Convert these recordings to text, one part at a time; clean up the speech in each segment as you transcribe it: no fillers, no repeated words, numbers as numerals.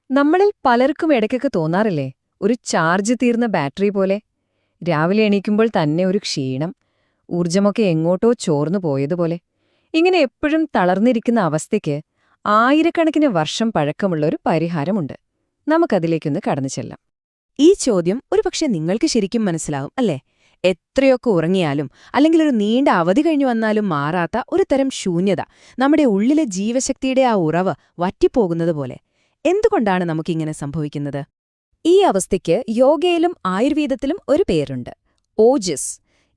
നമ്മളിൽ പലർക്കും ഇടയ്ക്കൊക്കെ തോന്നാറില്ലേ, ഒരു ചാർജ് തീർന്ന ബാറ്ററി പോലെ? രാവിലെ എണീക്കുമ്പോൾ തന്നെ ഒരു ക്ഷീണം, ഊർജ്ജമൊക്കെ എങ്ങോട്ടോ ചോർന്നു പോയതുപോലെ. ഇങ്ങനെ എപ്പോഴും തളർന്നിരിക്കുന്ന അവസ്ഥയ്ക്ക് ആയിരക്കണക്കിന് വർഷം പഴക്കമുള്ള ഒരു പരിഹാരമുണ്ട്. നമുക്കതിലേക്കൊന്ന് കടന്നു ചെല്ലാം. ഈ ചോദ്യം ഒരുപക്ഷെ നിങ്ങൾക്ക് ശരിക്കും മനസ്സിലാവും അല്ലേ? എത്രയൊക്കെ ഉറങ്ങിയാലും അല്ലെങ്കിൽ ഒരു നീണ്ട അവധി കഴിഞ്ഞു വന്നാലും മാറാത്ത ഒരു തരം ശൂന്യത, നമ്മുടെ ഉള്ളിലെ ജീവശക്തിയുടെ ആ ഉറവ് വറ്റിപ്പോകുന്നത് പോലെ. എന്തുകൊണ്ടാണ് നമുക്കിങ്ങനെ സംഭവിക്കുന്നത്? ഈ അവസ്ഥയ്ക്ക് യോഗയിലും ആയുർവേദത്തിലും ഒരു പേരുണ്ട്: ഓജസ്.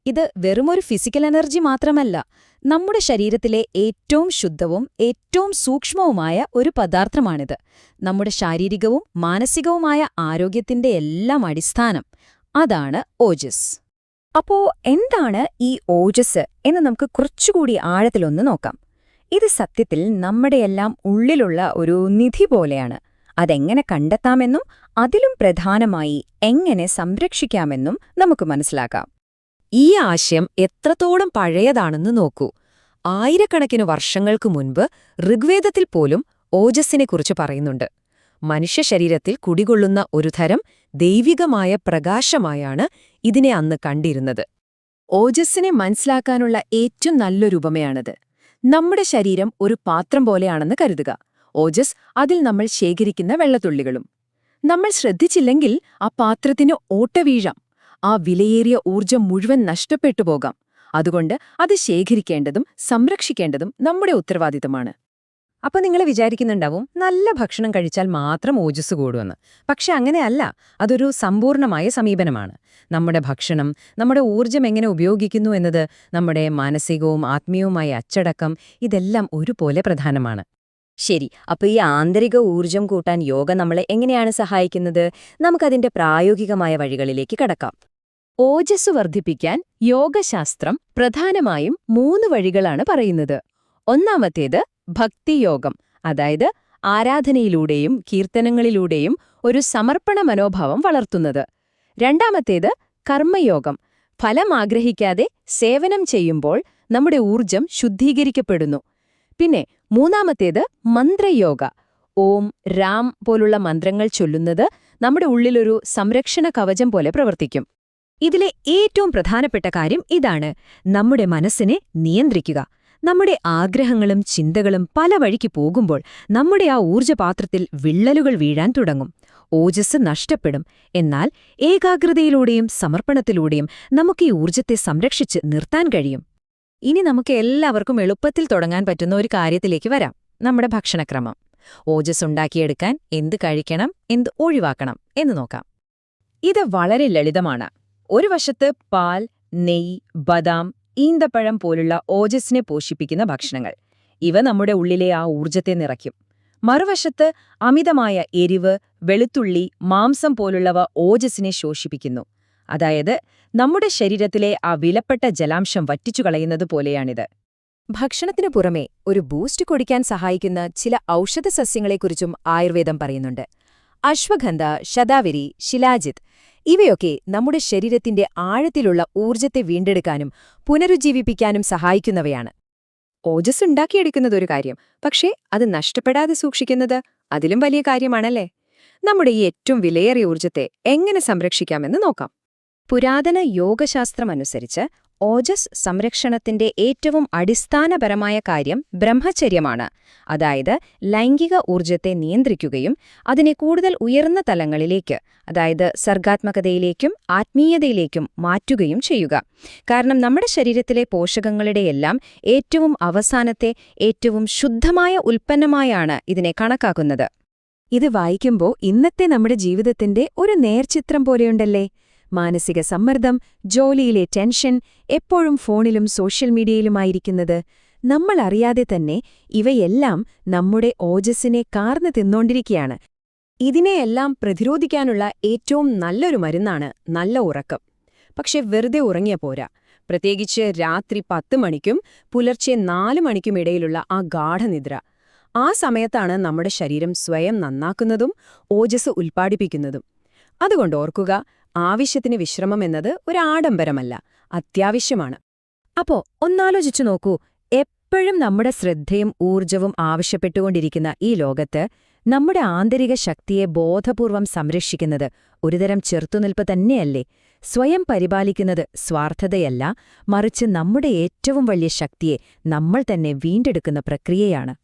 ഇത് വെറുമൊരു ഫിസിക്കൽ എനർജി മാത്രമല്ല, നമ്മുടെ ശരീരത്തിലെ ഏറ്റവും ശുദ്ധവും ഏറ്റവും സൂക്ഷ്മവുമായ ഒരു പദാർത്ഥമാണിത്. നമ്മുടെ ശാരീരികവും മാനസികവുമായ ആരോഗ്യത്തിന്റെ എല്ലാം അടിസ്ഥാനം അതാണ് ഓജസ്. അപ്പോ എന്താണ് ഈ ഓജസ് എന്ന് നമുക്ക് കുറച്ചുകൂടി ആഴത്തിലൊന്ന് നോക്കാം. ഇത് സത്യത്തിൽ നമ്മുടെയെല്ലാം ഉള്ളിലുള്ള ഒരു നിധി പോലെയാണ്. അതെങ്ങനെ കണ്ടെത്താമെന്നും അതിലും പ്രധാനമായി എങ്ങനെ സംരക്ഷിക്കാമെന്നും നമുക്ക് മനസ്സിലാക്കാം. ഈ ആശയം എത്രത്തോളം പഴയതാണെന്ന് നോക്കൂ. ആയിരക്കണക്കിന് വർഷങ്ങൾക്ക് മുൻപ് ഋഗ്വേദത്തിൽ പോലും ഓജസ്സിനെക്കുറിച്ച് പറയുന്നുണ്ട്. മനുഷ്യ ശരീരത്തിൽ കുടികൊള്ളുന്ന ഒരു തരം ദൈവികമായ പ്രകാശമായാണ് ഇതിനെ അന്ന് കണ്ടിരുന്നത്. ഓജസ്സിനെ മനസ്സിലാക്കാനുള്ള ഏറ്റവും നല്ലൊരു ഉപമയാണത്. നമ്മുടെ ശരീരം ഒരു പാത്രം പോലെയാണെന്ന് കരുതുക. ഓജസ് അതിൽ നമ്മൾ ശേഖരിക്കുന്ന വെള്ളത്തുള്ളികളും. നമ്മൾ ശ്രദ്ധിച്ചില്ലെങ്കിൽ ആ പാത്രത്തിന് ഓട്ട വീഴാം. ആ വിലയേറിയ ഊർജ്ജം മുഴുവൻ നഷ്ടപ്പെട്ടു പോകാം. അതുകൊണ്ട് അത് ശേഖരിക്കേണ്ടതും സംരക്ഷിക്കേണ്ടതും നമ്മുടെ ഉത്തരവാദിത്തമാണ്. അപ്പൊ നിങ്ങൾ വിചാരിക്കുന്നുണ്ടാവും, നല്ല ഭക്ഷണം കഴിച്ചാൽ മാത്രം ഓജസ് കൂടുമെന്ന്. പക്ഷെ അങ്ങനെയല്ല. അതൊരു സമ്പൂർണമായ സമീപനമാണ്. നമ്മുടെ ഭക്ഷണം, നമ്മുടെ ഊർജ്ജം എങ്ങനെ ഉപയോഗിക്കുന്നു എന്നത്, നമ്മുടെ മാനസികവും ആത്മീയവുമായ അച്ചടക്കം, ഇതെല്ലാം ഒരുപോലെ പ്രധാനമാണ്. ശരി, അപ്പൊ ഈ ആന്തരിക ഊർജ്ജം കൂട്ടാൻ യോഗ നമ്മളെ എങ്ങനെയാണ് സഹായിക്കുന്നത്? നമുക്കതിന്റെ പ്രായോഗികമായ വഴികളിലേക്ക് കടക്കാം. ഓജസ് വർദ്ധിപ്പിക്കാൻ യോഗശാസ്ത്രം പ്രധാനമായും 3 വഴികളാണ് പറയുന്നത്. ഒന്നാമത്തേത് ഭക്തിയോഗം, അതായത് ആരാധനയിലൂടെയും കീർത്തനങ്ങളിലൂടെയും ഒരു സമർപ്പണ മനോഭാവം വളർത്തുന്നത്. രണ്ടാമത്തേത് കർമ്മയോഗം, ഫലം ആഗ്രഹിക്കാതെ സേവനം ചെയ്യുമ്പോൾ നമ്മുടെ ഊർജ്ജം ശുദ്ധീകരിക്കപ്പെടുന്നു. പിന്നെ മൂന്നാമത്തേത് മന്ത്രയോഗ, ഓം രാം പോലുള്ള മന്ത്രങ്ങൾ ചൊല്ലുന്നത് നമ്മുടെ ഉള്ളിലൊരു സംരക്ഷണ കവചം പോലെ പ്രവർത്തിക്കും. ഇതിലെ ഏറ്റവും പ്രധാനപ്പെട്ട കാര്യം ഇതാണ്: നമ്മുടെ മനസ്സിനെ നിയന്ത്രിക്കുക. നമ്മുടെ ആഗ്രഹങ്ങളും ചിന്തകളും പല വഴിക്ക് പോകുമ്പോൾ നമ്മുടെ ആ ഊർജ്ജപാത്രത്തിൽ വിള്ളലുകൾ വീഴാൻ തുടങ്ങും. ഓജസ് നഷ്ടപ്പെടും. എന്നാൽ ഏകാഗ്രതയിലൂടെയും സമർപ്പണത്തിലൂടെയും നമുക്ക് ഈ ഊർജ്ജത്തെ സംരക്ഷിച്ച് നിർത്താൻ കഴിയും. ഇനി നമുക്ക് എല്ലാവർക്കും എളുപ്പത്തിൽ തുടങ്ങാൻ പറ്റുന്ന ഒരു കാര്യത്തിലേക്ക് വരാം: നമ്മുടെ ഭക്ഷണക്രമം. ഓജസ് ഉണ്ടാക്കിയെടുക്കാൻ എന്ത് കഴിക്കണം, എന്ത് ഒഴിവാക്കണം എന്ന് നോക്കാം. ഇത് വളരെ ലളിതമാണ്. ഒരു വശത്ത് പാൽ, നെയ്യ്, ബദാം, ഈന്തപ്പഴം പോലുള്ള ഓജസ്സിനെ പോഷിപ്പിക്കുന്ന ഭക്ഷണങ്ങൾ. ഇവ നമ്മുടെ ഉള്ളിലെ ആ ഊർജ്ജത്തെ നിറയ്ക്കും. മറുവശത്ത് അമിതമായ എരിവ്, വെളുത്തുള്ളി, മാംസം പോലുള്ളവ ഓജസ്സിനെ ശോഷിപ്പിക്കുന്നു. അതായത് നമ്മുടെ ശരീരത്തിലെ ആ വിലപ്പെട്ട ജലാംശം വറ്റിച്ചുകളയുന്നത് പോലെയാണിത്. ഭക്ഷണത്തിനു പുറമെ ഒരു ബൂസ്റ്റ് കൊടുക്കാൻ സഹായിക്കുന്ന ചില ഔഷധസസ്യങ്ങളെക്കുറിച്ചും ആയുർവേദം പറയുന്നുണ്ട്. അശ്വഗന്ധ, ശതാവരി, ശിലാജിത്ത് ഇവയൊക്കെ നമ്മുടെ ശരീരത്തിന്റെ ആഴത്തിലുള്ള ഊർജ്ജത്തെ വീണ്ടെടുക്കാനും പുനരുജ്ജീവിപ്പിക്കാനും സഹായിക്കുന്നവയാണ്. ഓജസ് ഉണ്ടാക്കിയെടുക്കുന്നതൊരു കാര്യം, പക്ഷേ അത് നഷ്ടപ്പെടാതെ സൂക്ഷിക്കുന്നത് അതിലും വലിയ കാര്യമാണല്ലേ? നമ്മുടെ ഈ ഏറ്റവും വിലയേറിയ ഊർജ്ജത്തെ എങ്ങനെ സംരക്ഷിക്കാമെന്ന് നോക്കാം. പുരാതന യോഗശാസ്ത്രമനുസരിച്ച് ഓജസ് സംരക്ഷണത്തിന്റെ ഏറ്റവും അടിസ്ഥാനപരമായ കാര്യം ബ്രഹ്മചര്യമാണ്. അതായത് ലൈംഗിക ഊർജ്ജത്തെ നിയന്ത്രിക്കുകയും അതിനെ കൂടുതൽ ഉയർന്ന തലങ്ങളിലേക്ക്, അതായത് സർഗാത്മകതയിലേക്കും ആത്മീയതയിലേക്കും മാറ്റുകയും ചെയ്യുക. കാരണം നമ്മുടെ ശരീരത്തിലെ പോഷകങ്ങളുടെയെല്ലാം ഏറ്റവും അവസാനത്തെ, ഏറ്റവും ശുദ്ധമായ ഉൽപ്പന്നമായാണ് ഇതിനെ കണക്കാക്കുന്നത്. ഇത് വായിക്കുമ്പോൾ ഇന്നത്തെ നമ്മുടെ ജീവിതത്തിന്റെ ഒരു നേർചിത്രം പോലെയുണ്ടല്ലേ? മാനസിക സമ്മർദ്ദം, ജോലിയിലെ ടെൻഷൻ, എപ്പോഴും ഫോണിലും സോഷ്യൽ മീഡിയയിലുമായിരിക്കുന്നത്. നമ്മൾ അറിയാതെ തന്നെ ഇവയെല്ലാം നമ്മുടെ ഓജസ്സിനെ കാർന്നു തിന്നോണ്ടിരിക്കുകയാണ്. ഇതിനെയെല്ലാം പ്രതിരോധിക്കാനുള്ള ഏറ്റവും നല്ലൊരു മരുന്നാണ് നല്ല ഉറക്കം. പക്ഷെ വെറുതെ ഉറങ്ങിയ പോരാ. പ്രത്യേകിച്ച് രാത്രി 10 മണിക്കും പുലർച്ചെ 4 മണിക്കും ഇടയിലുള്ള ആ ഗാഠനിദ്ര. ആ സമയത്താണ് നമ്മുടെ ശരീരം സ്വയം നന്നാക്കുന്നതും ഓജസ് ഉൽപ്പാദിപ്പിക്കുന്നതും. അതുകൊണ്ട് ഓർക്കുക, ആവശ്യത്തിന് വിശ്രമം എന്നത് ഒരു ആഡംബരമല്ല, അത്യാവശ്യമാണ്. അപ്പോ ഒന്നാലോചിച്ചു നോക്കൂ, എപ്പോഴും നമ്മുടെ ശ്രദ്ധയും ഊർജ്ജവും ആവശ്യപ്പെട്ടുകൊണ്ടിരിക്കുന്ന ഈ ലോകത്ത് നമ്മുടെ ആന്തരിക ശക്തിയെ ബോധപൂർവം സംരക്ഷിക്കുന്നത് ഒരുതരം ചെറുത്തുനിൽപ്പ് തന്നെയല്ലേ? സ്വയം പരിപാലിക്കുന്നത് സ്വാർത്ഥതയല്ല, മറിച്ച് നമ്മുടെ ഏറ്റവും വലിയ ശക്തിയെ നമ്മൾ തന്നെ വീണ്ടെടുക്കുന്ന പ്രക്രിയയാണ്.